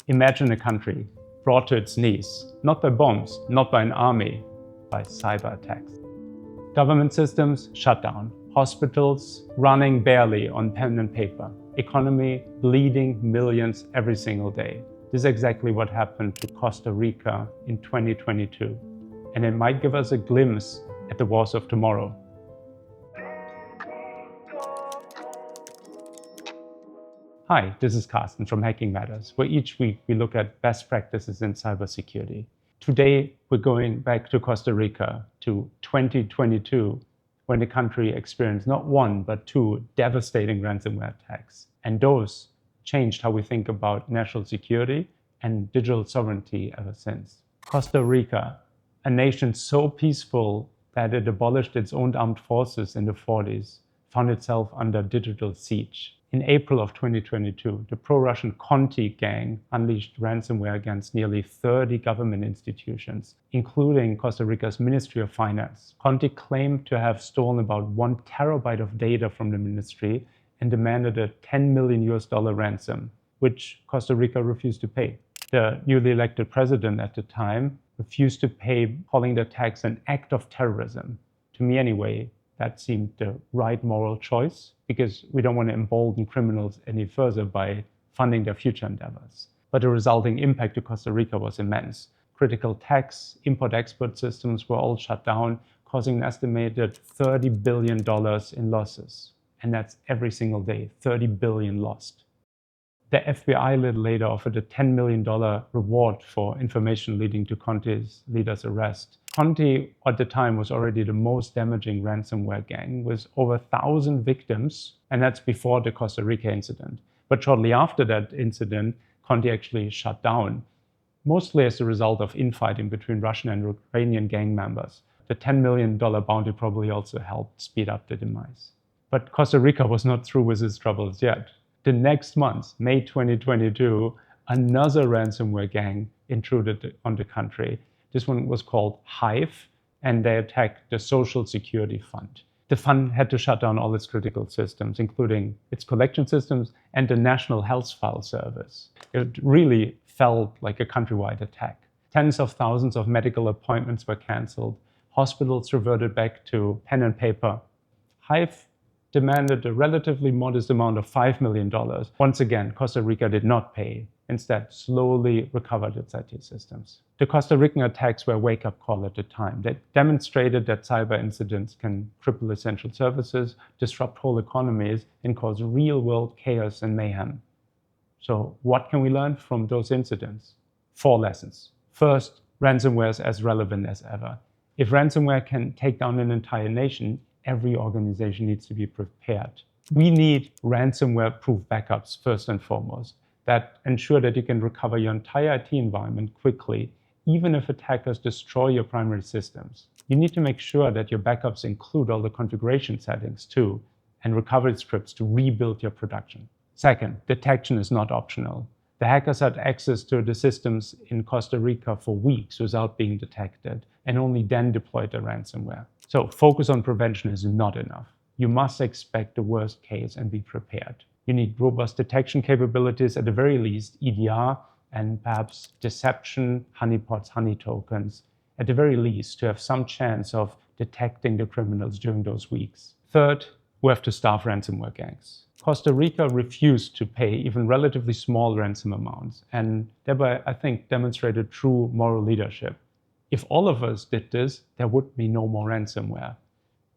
Imagine a country brought to its knees, not by bombs, not by an army, by cyber attacks. Government systems shut down, hospitals running barely on pen and paper, economy bleeding millions every single day. This is exactly what happened to Costa Rica in 2022, and it might give us a glimpse at the wars of tomorrow. Hi, this is Carsten from Hacking Matters, where each week we look at best practices in cybersecurity. Today, we're going back to Costa Rica to 2022, when the country experienced not one, but two devastating ransomware attacks. And those changed how we think about national security and digital sovereignty ever since. Costa Rica, a nation so peaceful that it abolished its own armed forces in the 40s, found itself under digital siege. In April of 2022, the pro-Russian Conti gang unleashed ransomware against nearly 30 government institutions, including Costa Rica's Ministry of Finance. Conti claimed to have stolen about 1 terabyte of data from the ministry and demanded a $10 million ransom, which Costa Rica refused to pay. The newly elected president at the time refused to pay, calling the attacks an act of terrorism. To me anyway, that seemed the right moral choice, because we don't want to embolden criminals any further by funding their future endeavors. But the resulting impact to Costa Rica was immense. Critical tax, import-export systems were all shut down, causing an estimated $30 billion in losses. And that's every single day, 30 billion lost. The FBI a little later offered a $10 million reward for information leading to Conti's leader's arrest. Conti at the time was already the most damaging ransomware gang with over 1,000 victims, and that's before the Costa Rica incident. But shortly after that incident, Conti actually shut down, mostly as a result of infighting between Russian and Ukrainian gang members. The $10 million bounty probably also helped speed up the demise. But Costa Rica was not through with its troubles yet. The next month, May 2022, another ransomware gang intruded on the country. This one was called Hive, and they attacked the Social Security Fund. The fund had to shut down all its critical systems, including its collection systems and the National Health File Service. It really felt like a countrywide attack. Tens of thousands of medical appointments were canceled. Hospitals reverted back to pen and paper. Hive demanded a relatively modest amount of $5 million. Once again, Costa Rica did not pay, instead slowly recovered its IT systems. The Costa Rican attacks were a wake-up call at the time. They demonstrated that cyber incidents can cripple essential services, disrupt whole economies, and cause real-world chaos and mayhem. So what can we learn from those incidents? 4 lessons. First, ransomware is as relevant as ever. If ransomware can take down an entire nation, every organization needs to be prepared. We need ransomware-proof backups first and foremost that ensure that you can recover your entire IT environment quickly, even if attackers destroy your primary systems. You need to make sure that your backups include all the configuration settings too, and recovery scripts to rebuild your production. Second, detection is not optional. The hackers had access to the systems in Costa Rica for weeks without being detected, and only then deployed the ransomware. So focus on prevention is not enough. You must expect the worst case and be prepared. You need robust detection capabilities, at the very least EDR, and perhaps deception, honeypots, honey tokens, at the very least to have some chance of detecting the criminals during those weeks. Third, we have to starve ransomware gangs. Costa Rica refused to pay even relatively small ransom amounts, and thereby, I think, demonstrated true moral leadership. If all of us did this, there would be no more ransomware.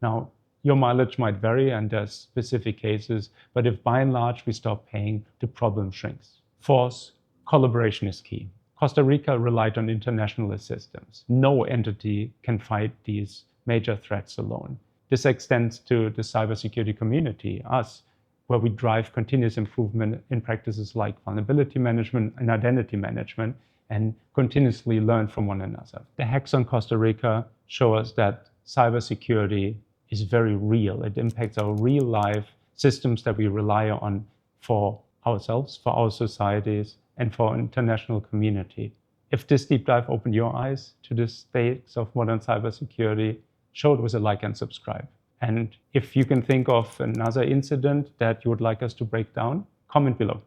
Now, your mileage might vary and there's specific cases, but if by and large we stop paying, the problem shrinks. Fourth, collaboration is key. Costa Rica relied on international assistance. No entity can fight these major threats alone. This extends to the cybersecurity community, us, where we drive continuous improvement in practices like vulnerability management and identity management, and continuously learn from one another. The hacks on Costa Rica show us that cybersecurity is very real. It impacts our real life systems that we rely on for ourselves, for our societies, and for our international community. If this deep dive opened your eyes to the stakes of modern cybersecurity, show it with a like and subscribe. And if you can think of another incident that you would like us to break down, comment below.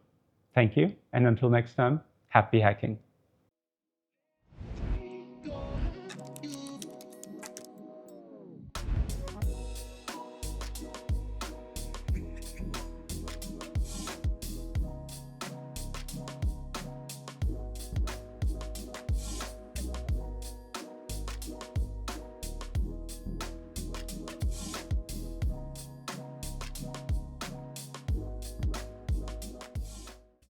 Thank you, and until next time, Happy hacking.